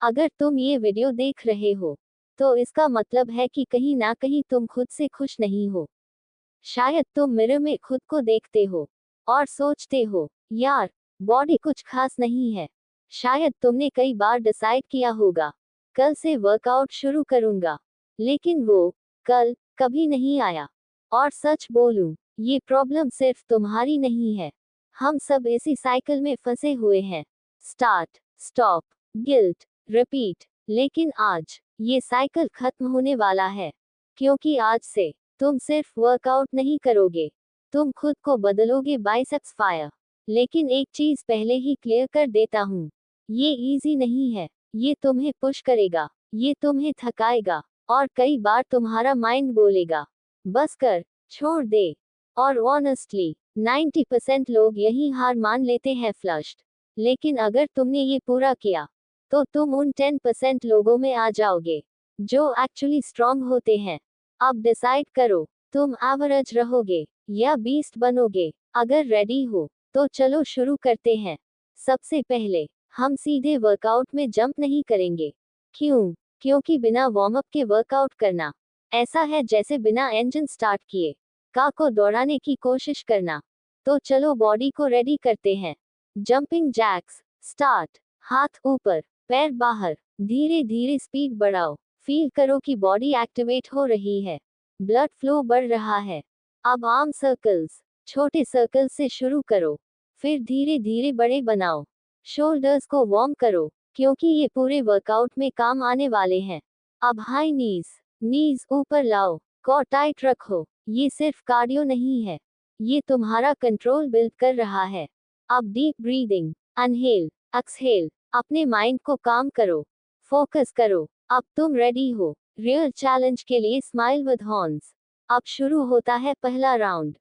अगर तुम ये वीडियो देख रहे हो, तो इसका मतलब है कि कहीं ना कहीं तुम खुद से खुश नहीं हो। शायद तुम मिरर में खुद को देखते हो और सोचते हो, यार, बॉडी कुछ खास नहीं है। शायद तुमने कई बार डिसाइड किया होगा, कल से वर्कआउट शुरू करूंगा, लेकिन वो कल कभी नहीं आया। और सच बोलूं, ये प्रॉब्लम सिर्फ तुम्हारी नहीं है। हम सब इसी साइकिल में फंसे हुए हैं। Start, stop, guilt, repeat. लेकिन आज ये साइकिल खत्म होने वाला है, क्योंकि आज से तुम सिर्फ वर्कआउट नहीं करोगे, तुम खुद को बदलोगे बाइसेप्स फायर। लेकिन एक चीज पहले ही क्लियर कर देता हूँ, ये इजी नहीं है। ये तुम्हें पुश करेगा, ये तुम्हें थकाएगा, और कई बार तुम्हारा माइंड बोलेगा, बस कर, छोड़ दे। और ऑनेस्टली 90% लोग यही हार मान लेते हैं फ्लश्ड। लेकिन अगर तुमने ये पूरा किया, तो तुम उन 10% लोगों में आ जाओगे जो एक्चुअली स्ट्रांग होते हैं। अब डिसाइड करो, तुम एवरेज रहोगे या बीस्ट बनोगे। अगर रेडी हो, तो चलो शुरू करते हैं। सबसे पहले हम सीधे वर्कआउट में जंप नहीं करेंगे। क्यों? क्योंकि बिना वार्म अप के वर्कआउट करना ऐसा है जैसे बिना इंजन स्टार्ट किए कार को दौड़ाने की कोशिश करना। तो चलो बॉडी को रेडी करते हैं। Jumping jacks, start. हाथ ऊपर, पैर बाहर, धीरे धीरे स्पीड बढ़ाओ। फील करो कि बॉडी एक्टिवेट हो रही है, ब्लड फ्लो बढ़ रहा है। अब आर्म सर्कल्स, छोटे सर्कल से शुरू करो, फिर धीरे धीरे बड़े बनाओ। शोल्डर्स को वार्म करो, क्योंकि ये पूरे वर्कआउट में काम आने वाले हैं। अब हाई नीज, नीज ऊपर लाओ, कोर टाइट रखो। ये सिर्फ कार्डियो नहीं है, ये तुम्हारा कंट्रोल बिल्ड कर रहा है। अब डीप ब्रीदिंग, इनहेल, एक्सहेल। अपने माइंड को काम करो, फोकस करो। अब तुम रेडी हो रियल चैलेंज के लिए। Smile with horns. अब शुरू होता है पहला राउंड।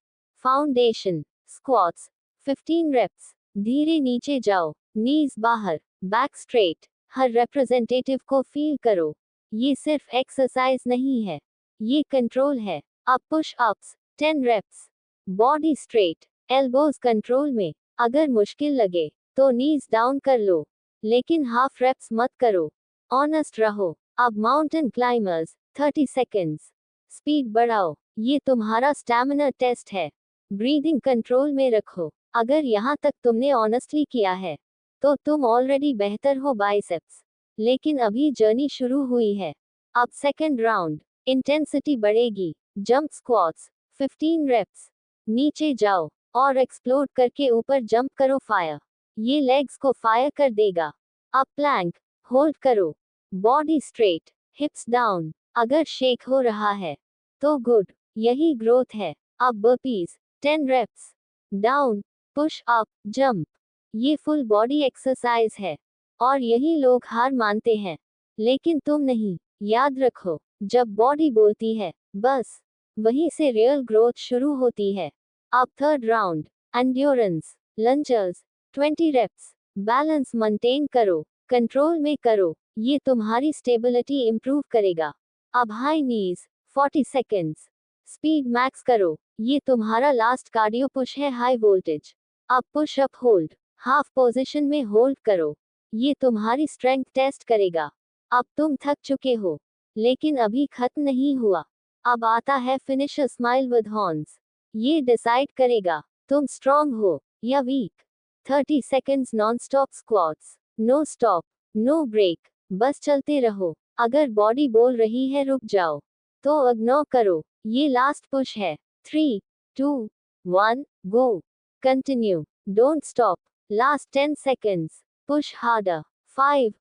Foundation squats, 15 reps. धीरे नीचे जाओ, नीज बाहर, बैक स्ट्रेट। हर रिप्रेजेंटेटिव को फील करो। ये सिर्फ एक्सरसाइज नहीं है, ये कंट्रोल है। अब push ups, 10 reps. Body straight, elbows control में। अगर मुश्किल लगे तो नीज डाउन कर लो, लेकिन हाफ रेप्स मत करो। ऑनेस्ट रहो। अब माउंटेन क्लाइंबर्स, 30 सेकेंड्स। स्पीड बढ़ाओ, ये तुम्हारा स्टैमिना टेस्ट है। ब्रीदिंग कंट्रोल में रखो। अगर यहाँ तक तुमने ऑनेस्टली किया है, तो तुम ऑलरेडी बेहतर हो बाइसेप्स। लेकिन अभी जर्नी शुरू हुई है। अब सेकेंड राउंड, इंटेंसिटी बढ़ेगी। Jump squats, 15 reps. नीचे जाओ और एक्सप्लोड करके ऊपर जंप करो। फायर, ये लेग्स को फायर कर देगा। अब प्लैंक, होल्ड करो, बॉडी स्ट्रेट, हिप्स डाउन। अगर शेक हो रहा है, तो गुड, यही ग्रोथ है। अब burpees, 10 reps. Down, push up, jump. ये फुल बॉडी एक्सरसाइज है, और यही लोग हार मानते हैं, लेकिन तुम नहीं। याद रखो, जब बॉडी बोलती है बस, वहीं से रियल ग्रोथ शुरू होती है। अब third round, endurance launchers, 20 reps. Balance maintain करो, कंट्रोल में करो, ये तुम्हारी स्टेबिलिटी इंप्रूव करेगा। अब high knees, 40 seconds. Speed max करो, ये तुम्हारा लास्ट कार्डियो पुश है, हाई वोल्टेज। अब push up hold, half position में होल्ड करो, ये तुम्हारी स्ट्रेंथ टेस्ट करेगा। अब तुम थक चुके हो, लेकिन अभी खत्म नहीं हुआ। अब आता है फिनिशर, स्माइल विद हॉर्न्स। ये डिसाइड करेगा तुम स्ट्रांग हो या weak. 30 seconds non stop squats, no stop, no break, बस चलते रहो। अगर बॉडी बोल रही है रुक जाओ, तो इग्नोर करो, ये लास्ट पुश है। 3, 2, 1, go. Continue, don't stop. Last 10 seconds, push harder. 5,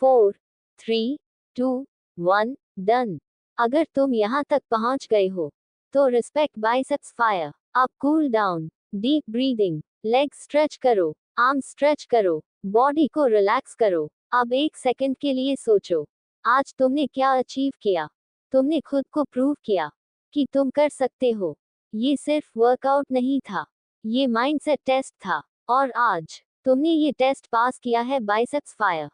4, 3, 2, 1, done. अगर तुम यहाँ तक पहुँच गए हो, तो रिस्पेक्ट बाइसेप्स फायर। अब cool down, deep breathing, leg stretch करो, आर्म स्ट्रेच करो, बॉडी को रिलैक्स करो। अब 1 सेकंड के लिए सोचो, आज तुमने क्या अचीव किया। तुमने खुद को प्रूव किया कि तुम कर सकते हो। ये सिर्फ वर्कआउट नहीं था, ये माइंडसेट टेस्ट था। और आज तुमने ये टेस्ट पास किया है बाइसेप्स फायर।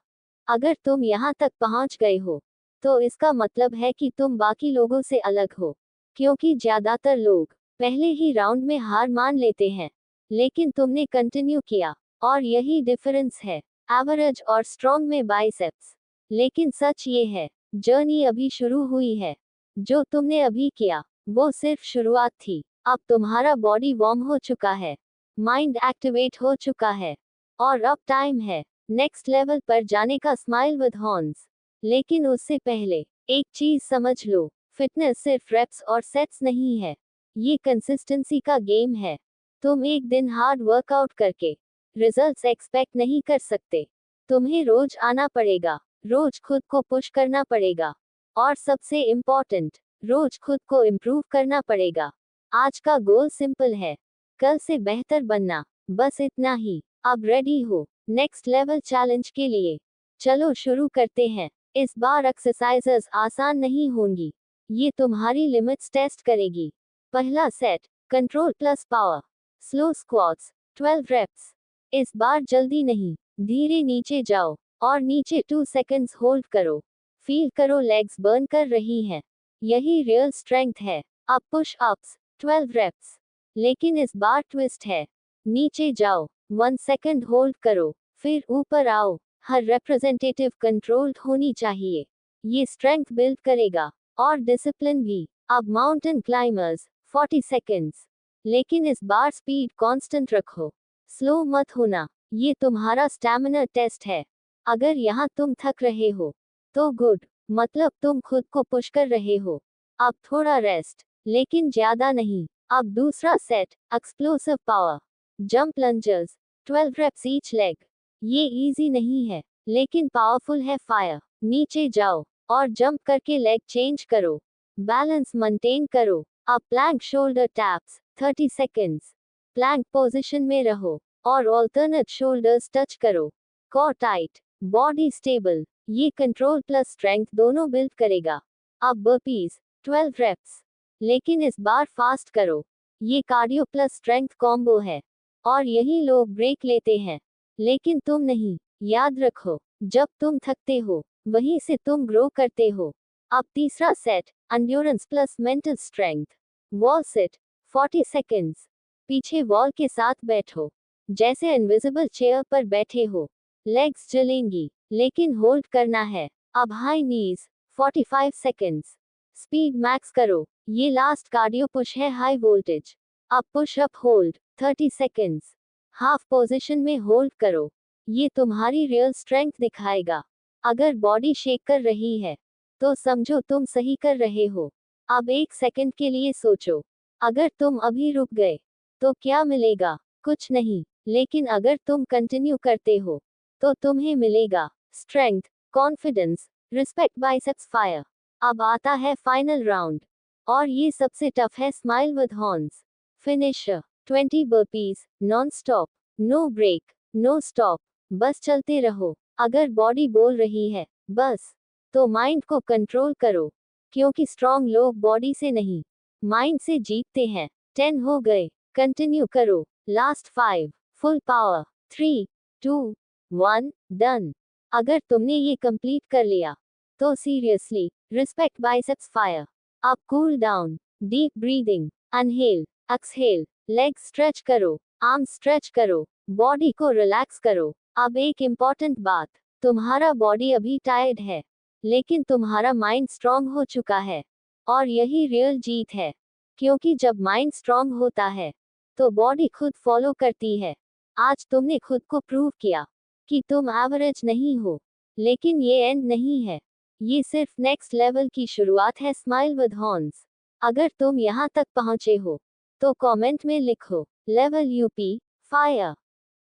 अगर तुम यहाँ तक पहुँच गए हो, तो इसका मतलब है कि तुम बाकी लोगों से अलग हो, क्योंकि ज्यादातर लोग पहले ही राउंड में हार मान लेते हैं, लेकिन तुमने कंटिन्यू किया। और यही डिफरेंस है एवरेज और स्ट्रॉन्ग में बाइसेप्स। लेकिन सच ये है, जर्नी अभी शुरू हुई है। जो तुमने अभी किया वो सिर्फ शुरुआत थी। अब तुम्हारा बॉडी वार्म हो चुका है, माइंड एक्टिवेट हो चुका है, और अब टाइम है नेक्स्ट लेवल पर जाने का। Smile with horns. लेकिन उससे पहले एक चीज समझ लो, फिटनेस सिर्फ रेप्स और सेट्स नहीं है, ये कंसिस्टेंसी का गेम है। तुम एक दिन हार्ड वर्कआउट करके रिजल्ट्स एक्सपेक्ट नहीं कर सकते। तुम्हें रोज आना पड़ेगा, रोज खुद को पुश करना पड़ेगा, और सबसे इम्पोर्टेंट, रोज खुद को इम्प्रूव करना पड़ेगा। आज का गोल सिंपल है, कल से बेहतर बनना, बस इतना ही। अब रेडी हो नेक्स्ट लेवल चैलेंज के लिए? चलो शुरू करते हैं। इस बार एक्सरसाइजेस आसान नहीं होंगी, ये तुम्हारी लिमिट्स टेस्ट करेगी। पहला set, control plus power, slow squats, 12 reps. इस बार जल्दी नहीं, धीरे नीचे जाओ, और नीचे 2 सेकंड्स होल्ड करो। फील करो लेग्स बर्न कर रही हैं, यही रियल स्ट्रेंथ है। अब पुश अप्स, 12 रेप्स। लेकिन इस बार ट्विस्ट है, नीचे जाओ, 1 सेकंड होल्ड करो, फिर ऊपर आओ। हर रिप्रेजेंटेटिव कंट्रोल्ड होनी चाहिए, ये स्ट्रेंथ बिल्ड करेगा, और डिसिप्लिन भी। अब माउंटेन क्लाइमर्स, 40 सेकंड्स। लेकिन इस बार स्पीड कांस्टेंट रखो, स्लो मत होना, ये तुम्हारा स्टैमिना टेस्ट है। अगर यहाँ तुम थक रहे हो तो गुड, मतलब तुम खुद को पुश कर रहे हो। अब थोड़ा रेस्ट, लेकिन ज्यादा नहीं। अब दूसरा set, explosive power, jump lunges, 12 reps each leg. ये इजी नहीं है, लेकिन पावरफुल है। फायर, नीचे जाओ, और जंप करके लेग चेंज करो, बैलेंस मेंटेन करो। अब plank shoulder taps, 30 seconds. Plank position में रहो, और ऑल्टरनेट शोल्डर्स टच करो। कोर टाइट, बॉडी स्टेबल, ये कंट्रोल प्लस स्ट्रेंथ दोनों बिल्ड करेगा। अब बर्पीज, 12 रेप्स। लेकिन इस बार फास्ट करो, ये कार्डियो प्लस स्ट्रेंथ कॉम्बो है, और यही लोग ब्रेक लेते हैं, लेकिन तुम नहीं। याद रखो, जब तुम थकते हो वहीं से तुम ग्रो करते हो। अब तीसरा set, endurance plus mental strength, wall sit, 40 seconds. पीछे वॉल के साथ बैठो, जैसे इनविजिबल चेयर पर बैठे हो। लेग्स जलेंगी, लेकिन होल्ड करना है। अब हाई नीज, 45 सेकंड्स। स्पीड मैक्स करो, ये लास्ट कार्डियो पुश है हाई वोल्टेज। अब push up hold, 30 seconds. Half position में होल्ड करो, ये तुम्हारी रियल स्ट्रेंथ दिखाएगा। अगर बॉडी शेक कर रही है तो समझो तुम सही कर रहे हो। अब 1 सेकंड के लिए सोचो, अगर तुम अभी रुक गए तो क्या मिलेगा? कुछ नहीं। लेकिन अगर तुम कंटिन्यू करते हो तो तुम्हें मिलेगा strength, confidence, respect, biceps fire. अब आता है फाइनल राउंड, और ये सबसे टफ है, smile with horns. Finisher, 20 burpees, non stop, no break, no stop, बस चलते रहो। अगर बॉडी बोल रही है बस, तो माइंड को कंट्रोल करो, क्योंकि स्ट्रॉन्ग लोग बॉडी से नहीं, माइंड से जीतते हैं। 10 हो गए, कंटिन्यू करो, लास्ट 5, फुल पावर, 3, 2, 1, डन। अगर तुमने ये कंप्लीट कर लिया तो सीरियसली रिस्पेक्ट, बाइसेप्स फायर। अब cool down, deep breathing, inhale, exhale, leg stretch करो, आर्म स्ट्रेच करो, बॉडी को रिलैक्स करो। अब एक इम्पॉर्टेंट बात, तुम्हारा बॉडी अभी टायर्ड है, लेकिन तुम्हारा माइंड स्ट्रांग हो चुका है, और यही रियल जीत है। क्योंकि जब माइंड स्ट्रांग होता है तो बॉडी खुद फॉलो करती है। आज तुमने खुद को प्रूव किया कि तुम एवरेज नहीं हो, लेकिन ये एंड नहीं है, ये सिर्फ नेक्स्ट लेवल की शुरुआत है। Smile with horns. अगर तुम यहाँ तक पहुँचे हो तो कमेंट में लिखो लेवल यूपी फायर।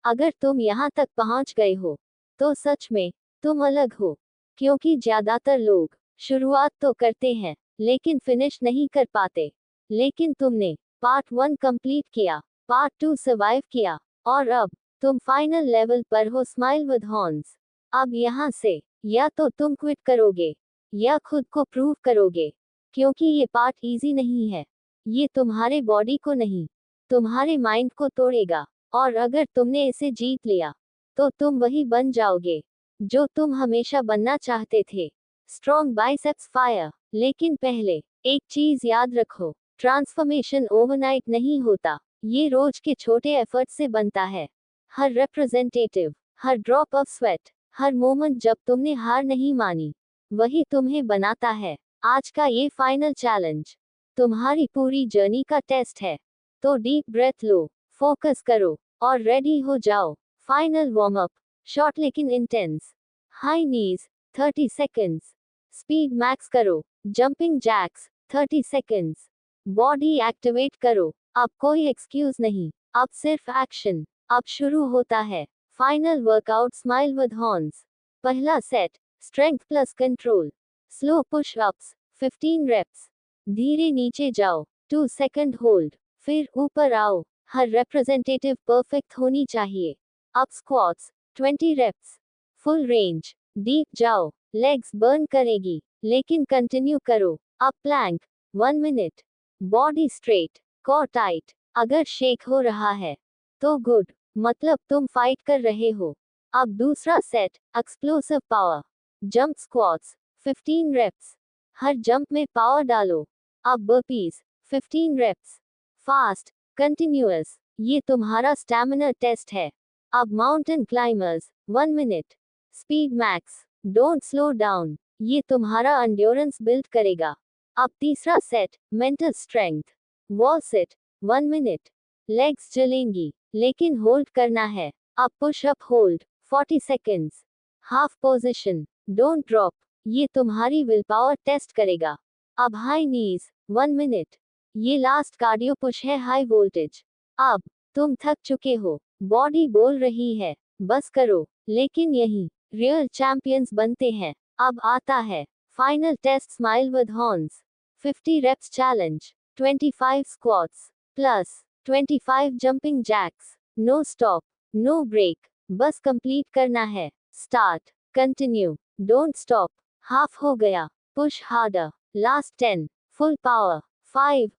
अगर तुम यहाँ तक पहुँच गए हो तो सच में तुम अलग हो, क्योंकि ज्यादातर लोग शुरुआत तो करते हैं लेकिन फिनिश नहीं कर पाते। लेकिन तुमने पार्ट 1 कंप्लीट किया, पार्ट 2 सर्वाइव किया, और अब तुम फाइनल लेवल पर हो, स्माइल विद हॉर्न्स। अब यहाँ से या तो तुम क्विट करोगे या खुद को प्रूव करोगे, क्योंकि ये पार्ट इजी नहीं है। ये तुम्हारे बॉडी को नहीं, तुम्हारे माइंड को तोड़ेगा, और अगर तुमने इसे जीत लिया तो तुम वही बन जाओगे जो तुम हमेशा बनना चाहते थे, स्ट्रॉन्ग बाइसेप्स फायर। लेकिन पहले एक चीज याद रखो, ट्रांसफॉर्मेशन ओवरनाइट नहीं होता, ये रोज के छोटे एफर्ट से बनता है। हर रिप्रेजेंटेटिव, हर ड्रॉप ऑफ स्वेट, हर मोमेंट जब तुमने हार नहीं मानी, वही तुम्हें बनाता है। आज का ये फाइनल चैलेंज तुम्हारी पूरी जर्नी का टेस्ट है। तो डीप ब्रेथ लो, फोकस करो और रेडी हो जाओ। फाइनल वार्म अप, शॉर्ट लेकिन intense. High knees 30 seconds, speed max करो। Jumping jacks 30 seconds, body activate करो। अब कोई एक्सक्यूज नहीं, अब सिर्फ एक्शन। अब शुरू होता है final workout smile with horns. पहला set, strength plus control. Slow push ups 15 reps. धीरे नीचे जाओ, 2 सेकंड होल्ड, फिर ऊपर आओ। हर रिप्रेजेंटेटिव परफेक्ट होनी चाहिए। अब squats 20 reps, full range. Deep जाओ, लेग्स बर्न करेगी, लेकिन कंटिन्यू करो। अब plank 1 minute, body straight, core tight. अगर शेक हो रहा है तो गुड, मतलब तुम फाइट कर रहे हो। अब दूसरा set, explosive power. Jump squats 15 reps, हर जंप में पावर डालो। अब बर्पीज 15 रेप्स, फास्ट, कंटिन्यूअस। ये तुम्हारा स्टैमिना टेस्ट है। अब mountain climbers 1 minute, speed max, don't slow down. ये तुम्हारा एंड्योरेंस बिल्ड करेगा। अब तीसरा set, mental strength. Wall sit 1 minute, legs जलेंगी, लेकिन होल्ड करना है। अब push up hold 40 seconds, half position, don't drop. ये तुम्हारी विल पावर टेस्ट करेगा। अब हाई नीज 1 मिनट, ये लास्ट कार्डियो पुश है हाई वोल्टेज। अब तुम थक चुके हो, बॉडी बोल रही है बस करो, लेकिन यही रियल चैंपियंस बनते हैं। अब आता है final test smile with horns. 50 reps challenge, 25 squats plus 25 jumping jacks. No stop, no break, बस कंप्लीट करना है। Start, continue, don't stop. Half हो गया, push harder, last 10, full power. 5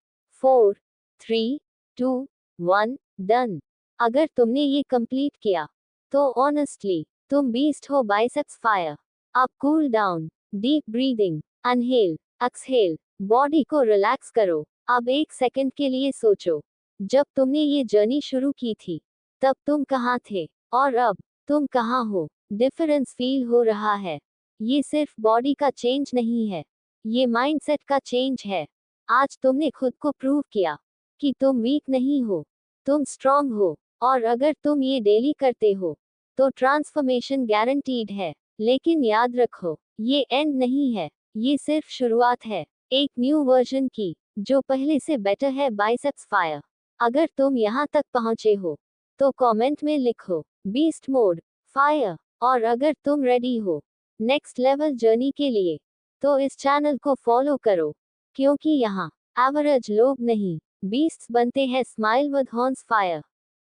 4 3 2 1, done. अगर तुमने ये कंप्लीट किया तो ऑनेस्टली तुम बीस्ट हो। Biceps fire. अब cool down, deep breathing, inhale, exhale, body को रिलैक्स करो। अब 1 सेकंड के लिए सोचो, जब तुमने ये जर्नी शुरू की थी तब तुम कहाँ थे और अब तुम कहाँ हो। डिफरेंस फील हो रहा है। ये सिर्फ बॉडी का चेंज नहीं है, ये माइंडसेट का चेंज है। आज तुमने खुद को प्रूव किया कि तुम वीक नहीं हो, तुम स्ट्रांग हो। और अगर तुम ये डेली करते हो तो ट्रांसफॉर्मेशन गारंटीड है। लेकिन याद रखो, ये एंड नहीं है, ये सिर्फ शुरुआत है एक न्यू वर्जन की, जो पहले से बेटर है। Biceps fire. अगर तुम यहाँ तक पहुँचे हो तो कमेंट में लिखो बीस्ट मोड फायर। और अगर तुम रेडी हो नेक्स्ट लेवल जर्नी के लिए तो इस चैनल को फॉलो करो, क्योंकि यहाँ एवरेज लोग नहीं बीस्ट्स बनते हैं। Smile with horns fire.